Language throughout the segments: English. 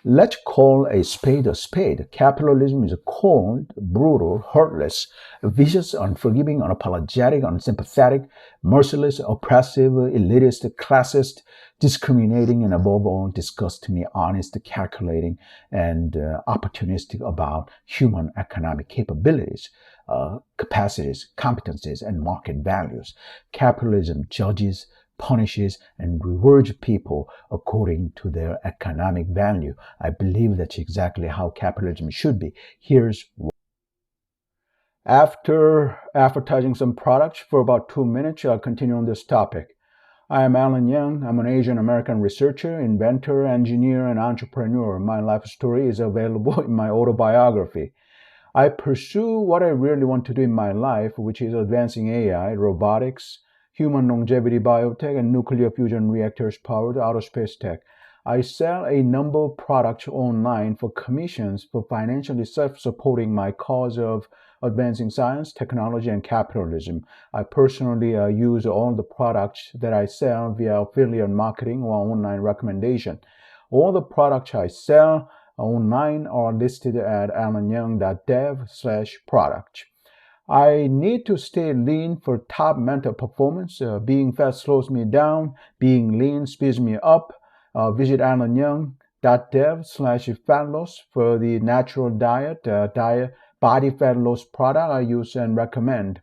Let's call a spade a spade. Capitalism is cold, brutal, heartless, vicious, unforgiving, unapologetic, unsympathetic, merciless, oppressive, elitist, classist, discriminating, and above all, disgustingly honest, calculating, and opportunistic about human economic capabilities, capacities, competencies, and market values. Capitalism judges, punishes, and rewards people according to their economic value. I believe that's exactly how capitalism should be. Here's why. After advertising some products for about 2 minutes, I'll continue on this topic. I am Alan Young. I'm an Asian American researcher, inventor, engineer, and entrepreneur. My life story is available in my autobiography. I pursue what I really want to do in my life, which is advancing AI, robotics, human longevity biotech, and nuclear fusion reactors powered outer space tech. I sell a number of products online for commissions for financially self-supporting my cause of advancing science, technology, and capitalism. I personally use all the products that I sell via affiliate marketing or online recommendation. All the products I sell online are listed at alanyoung.dev/product. I need to stay lean for top mental performance. Being fat slows me down. Being lean speeds me up. Visit alanyoung.dev/fat loss for the natural diet body fat loss product I use and recommend.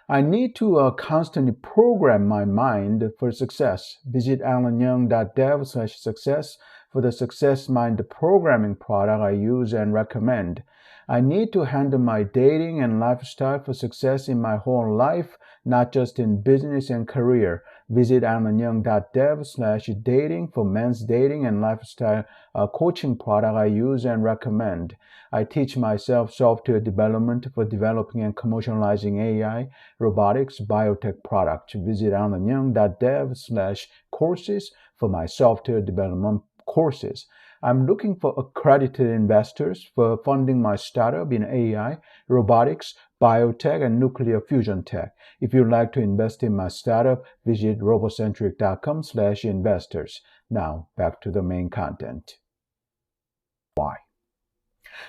I need to constantly program my mind for success. Visit alanyoung.dev/success for the Success Mind programming product I use and recommend. I need to handle my dating and lifestyle for success in my whole life, not just in business and career. Visit alanyoung.dev/dating for men's dating and lifestyle coaching product I use and recommend. I teach myself software development for developing and commercializing AI, robotics, biotech products. Visit alanyoung.dev/courses for my software development courses. I'm looking for accredited investors for funding my startup in AI, robotics, biotech, and nuclear fusion tech. If you'd like to invest in my startup, visit robocentric.com/investors. Now, back to the main content. Why?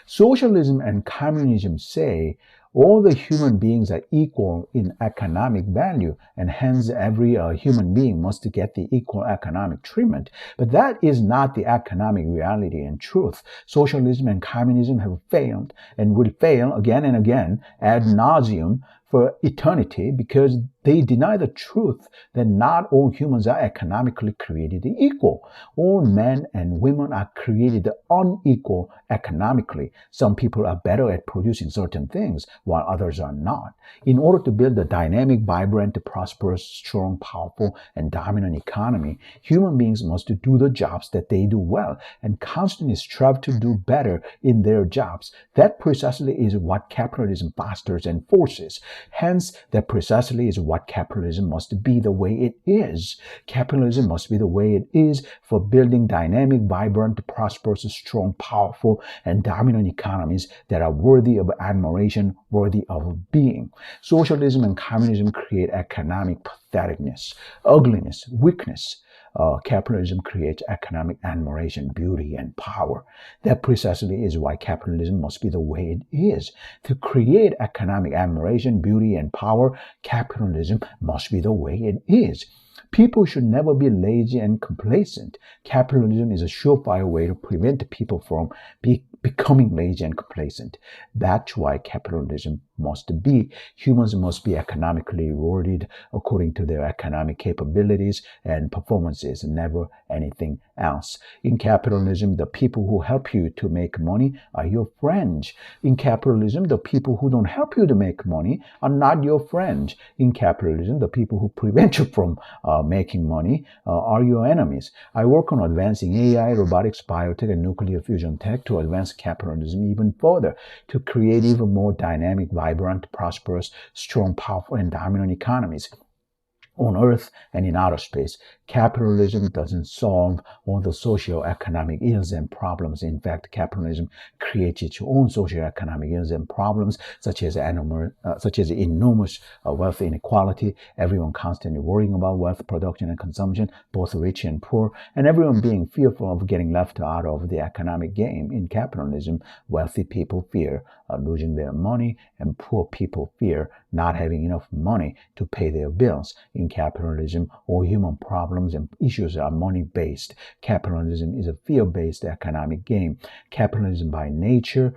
Socialism and communism say all the human beings are equal in economic value, and hence every human being must get the equal economic treatment. But that is not the economic reality and truth. Socialism and communism have failed and will fail again and again ad nauseum for eternity because they deny the truth that not all humans are economically created equal. All men and women are created unequal economically. Some people are better at producing certain things while others are not. In order to build a dynamic, vibrant, prosperous, strong, powerful, and dominant economy, human beings must do the jobs that they do well and constantly strive to do better in their jobs. That precisely is what capitalism fosters and forces. Hence, that precisely is what capitalism must be the way it is. Capitalism must be the way it is for building dynamic, vibrant, prosperous, strong, powerful, and dominant economies that are worthy of admiration, worthy of being. Socialism and communism create economic patheticness, ugliness, weakness. Capitalism creates economic admiration, beauty, and power. That precisely is why capitalism must be the way it is. To create economic admiration, beauty, and power, capitalism must be the way it is. People should never be lazy and complacent. Capitalism is a surefire way to prevent people from becoming lazy and complacent. That's why capitalism must be. Humans must be economically rewarded according to their economic capabilities and performances, never anything else. In capitalism, the people who help you to make money are your friends. In capitalism, the people who don't help you to make money are not your friends. In capitalism, the people who prevent you from making money are your enemies. I work on advancing AI, robotics, biotech, and nuclear fusion tech to advance capitalism even further, to create even more dynamic, vibrant, prosperous, strong, powerful, and dominant economies. on Earth and in outer space. Capitalism doesn't solve all the socio-economic ills and problems. In fact, capitalism creates its own socio-economic ills and problems, such as enormous wealth inequality, everyone constantly worrying about wealth production and consumption, both rich and poor, and everyone being fearful of getting left out of the economic game. In capitalism, wealthy people fear losing their money, and poor people fear not having enough money to pay their bills. In capitalism, all human problems and issues are money-based. Capitalism is a fear-based economic game. Capitalism by nature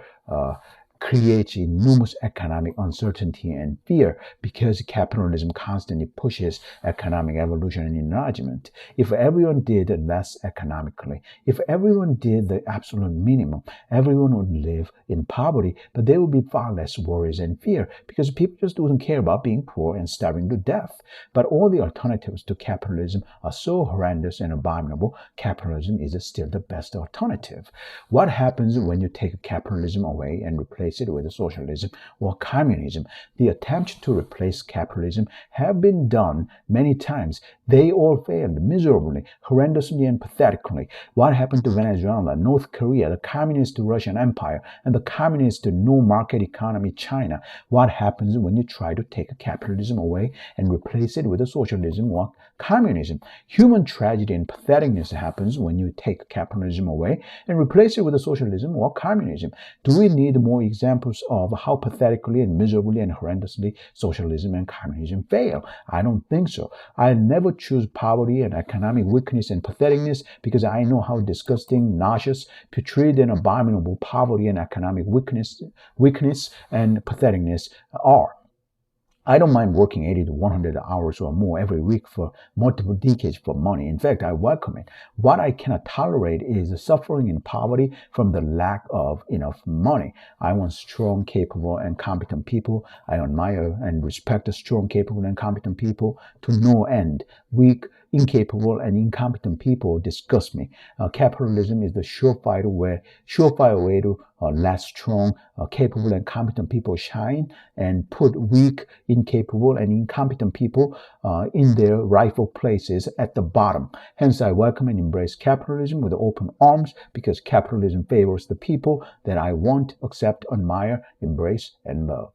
creates enormous economic uncertainty and fear because capitalism constantly pushes economic evolution and enlargement. If everyone did less economically, if everyone did the absolute minimum, everyone would live in poverty, but there would be far less worries and fear because people just don't care about being poor and starving to death. But all the alternatives to capitalism are so horrendous and abominable, capitalism is still the best alternative. What happens when you take capitalism away and replace it with socialism or communism? The attempts to replace capitalism have been done many times. They all failed miserably, horrendously, and pathetically. What happened to Venezuela, North Korea, the communist Russian Empire, and the communist no-market economy China? What happens when you try to take capitalism away and replace it with a socialism or communism? Human tragedy and patheticness happens when you take capitalism away and replace it with a socialism or communism. Do we need more examples of how pathetically and miserably and horrendously socialism and communism fail? I don't think so. I never choose poverty and economic weakness and patheticness because I know how disgusting, nauseous, putrid, and abominable poverty and economic weakness and patheticness are. I don't mind working 80 to 100 hours or more every week for multiple decades for money. In fact, I welcome it. What I cannot tolerate is suffering in poverty from the lack of enough money. I want strong, capable, and competent people. I admire and respect the strong, capable, and competent people to no end. Weak, incapable, and incompetent people disgust me. Capitalism is the surefire way to let strong, capable, and competent people shine and put weak, incapable, and incompetent people in their rightful places at the bottom. Hence, I welcome and embrace capitalism with open arms because capitalism favors the people that I want, accept, admire, embrace, and love.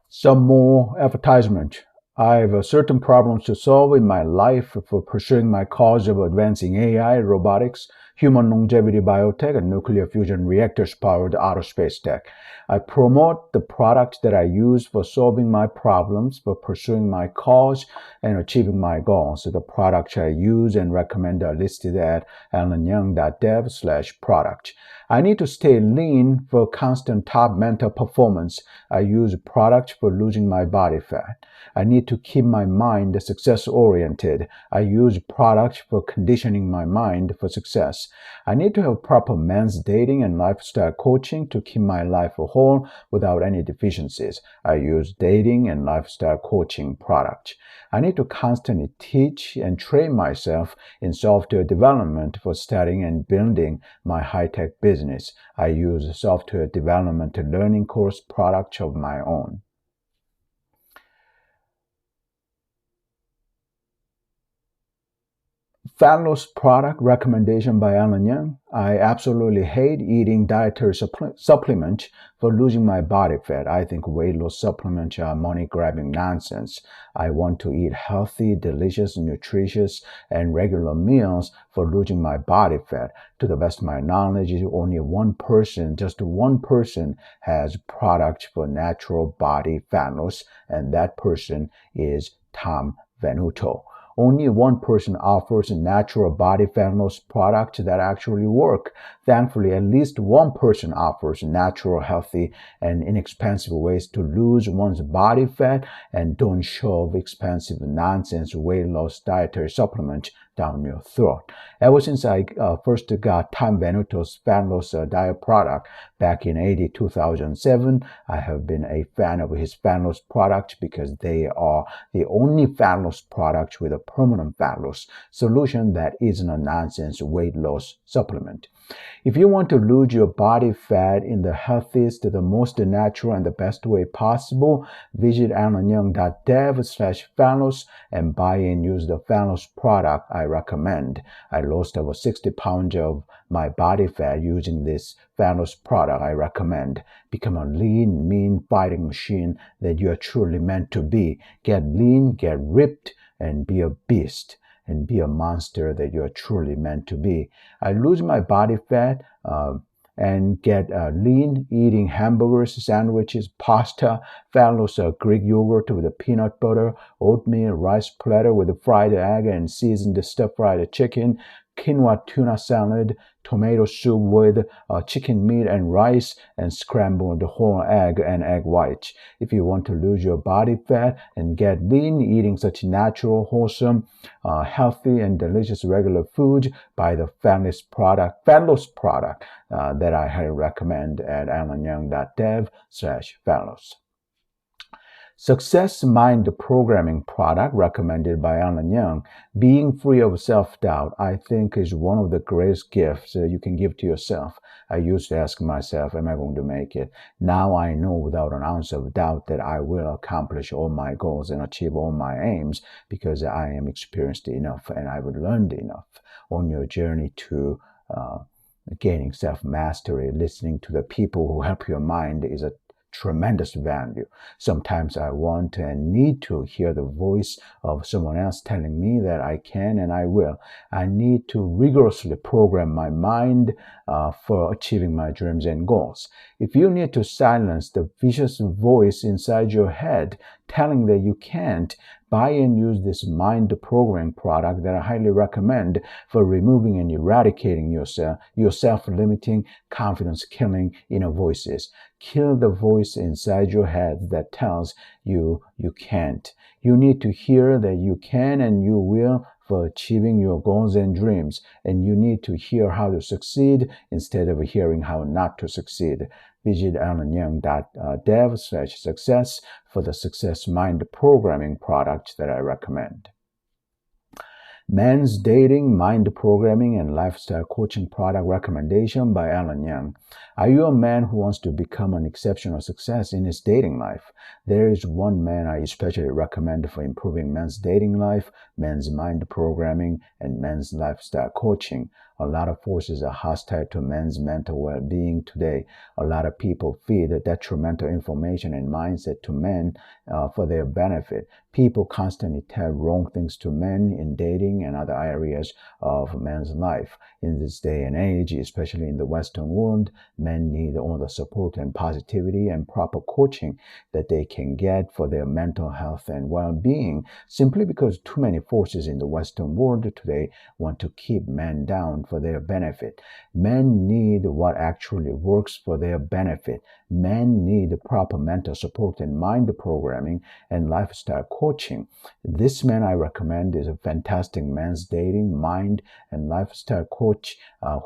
Some more advertisement. I have certain problems to solve in my life for pursuing my cause of advancing AI, robotics, human longevity biotech, and nuclear fusion reactors powered outer space tech. I promote the products that I use for solving my problems, for pursuing my cause, and achieving my goals. So the products I use and recommend are listed at alanyoung.dev/product. I need to stay lean for constant top mental performance. I use products for losing my body fat. I need to keep my mind success-oriented. I use products for conditioning my mind for success. I need to have proper men's dating and lifestyle coaching to keep my life whole without any deficiencies. I use dating and lifestyle coaching products. I need to constantly teach and train myself in software development for starting and building my high-tech business. I use software development learning course products of my own. Fat loss product recommendation by Alan Young. I absolutely hate eating dietary supplements for losing my body fat. I think weight loss supplements are money-grabbing nonsense. I want to eat healthy, delicious, nutritious, and regular meals for losing my body fat. To the best of my knowledge, only just one person has products for natural body fat loss, and that person is Tom Venuto. Only one person offers a natural body fat loss products that actually work. Thankfully, at least one person offers natural, healthy, and inexpensive ways to lose one's body fat and don't shove expensive nonsense weight loss dietary supplements down your throat. Ever since I first got Tom Venuto's fat loss diet product back in 2007, I have been a fan of his fat loss products because they are the only fat loss products with a permanent fat loss solution that isn't a nonsense weight loss supplement. If you want to lose your body fat in the healthiest, the most natural, and the best way possible, visit alanyoung.dev/Phalos and buy and use the Phalos product I recommend. I lost over 60 pounds of my body fat using this Phalos product I recommend. Become a lean, mean fighting machine that you are truly meant to be. Get lean, get ripped, and be a beast. And be a monster that you're truly meant to be. I lose my body fat and get lean, eating hamburgers, sandwiches, pasta, Phalos Greek yogurt with a peanut butter, oatmeal, rice platter with a fried egg and seasoned stir-fried chicken, quinoa tuna salad, tomato soup with chicken meat and rice, and scrambled whole egg and egg whites. If you want to lose your body fat and get lean, eating such natural, wholesome, healthy, and delicious regular food, buy the Phalos product that I highly recommend at alanyoung.dev/Phalos. Success Mind Programming product recommended by Alan Young. Being free of self-doubt, I think, is one of the greatest gifts you can give to yourself. I used to ask myself, am I going to make it? Now I know without an ounce of doubt that I will accomplish all my goals and achieve all my aims because I am experienced enough and I've learned enough. On your journey to gaining self-mastery, listening to the people who help your mind is a tremendous value. Sometimes I want and need to hear the voice of someone else telling me that I can and I will. I need to rigorously program my mind for achieving my dreams and goals. If you need to silence the vicious voice inside your head telling that you can't, buy and use this mind programming product that I highly recommend for removing and eradicating your self-limiting, confidence-killing inner voices. Kill the voice inside your head that tells you you can't. You need to hear that you can and you will for achieving your goals and dreams, and you need to hear how to succeed instead of hearing how not to succeed. Visit alanyoung.dev/success for the Success Mind Programming product that I recommend. Men's Dating, Mind Programming, and Lifestyle Coaching Product Recommendation by Alan Young. Are you a man who wants to become an exceptional success in his dating life? There is one man I especially recommend for improving men's dating life, men's mind programming, and men's lifestyle coaching. A lot of forces are hostile to men's mental well-being today. A lot of people feed detrimental information and mindset to men for their benefit. People constantly tell wrong things to men in dating and other areas of men's life. In this day and age, especially in the Western world, men need all the support and positivity and proper coaching that they can get for their mental health and well-being, simply because too many forces in the Western world today want to keep men down for their benefit. Men need what actually works for their benefit. Men need proper mental support and mind programming and lifestyle coaching. This man I recommend is a fantastic men's dating, mind, and lifestyle coach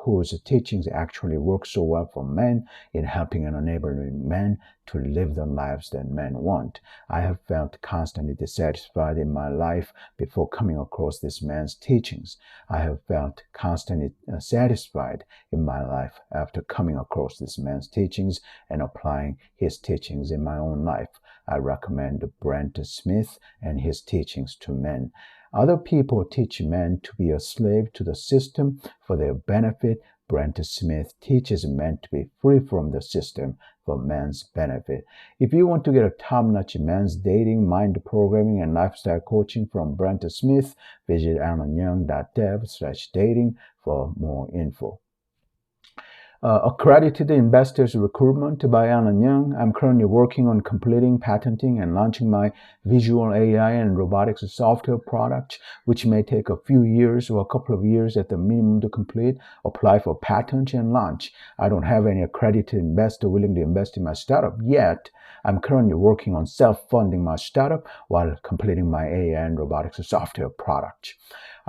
whose teachings actually work so well for men in helping and enabling men to live the lives that men want. I have felt constantly dissatisfied in my life before coming across this man's teachings. I have felt constantly satisfied in my life after coming across this man's teachings and applying his teachings in my own life. I recommend Brent Smith and his teachings to men. Other people teach men to be a slave to the system for their benefit. Brent Smith teaches men to be free from the system for men's benefit. If you want to get a top-notch men's dating, mind programming, and lifestyle coaching from Brent Smith, visit alanyoung.dev/dating for more info. Accredited Investors Recruitment by Alan Young. I'm currently working on completing, patenting, and launching my visual AI and robotics software product, which may take a few years or a couple of years at the minimum to complete. Apply for patent and launch. I don't have any accredited investor willing to invest in my startup yet. I'm currently working on self-funding my startup while completing my AI and robotics software product.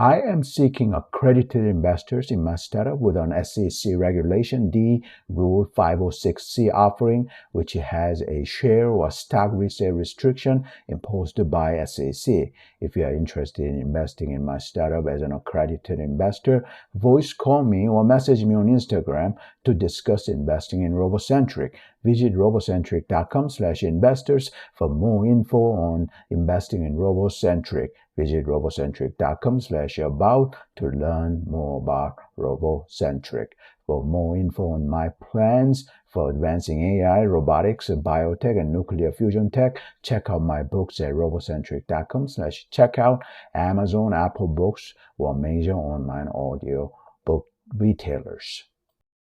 I am seeking accredited investors in my startup with an SEC Regulation D Rule 506C offering, which has a share or stock resale restriction imposed by SEC. If you are interested in investing in my startup as an accredited investor, voice call me or message me on Instagram to discuss investing in RoboCentric. Visit robocentric.com/investors for more info on investing in RoboCentric. Visit robocentric.com/about to learn more about RoboCentric. For more info on my plans for advancing AI, robotics, biotech, and nuclear fusion tech, check out my books at robocentric.com/checkout, Amazon, Apple Books, or major online audio book retailers.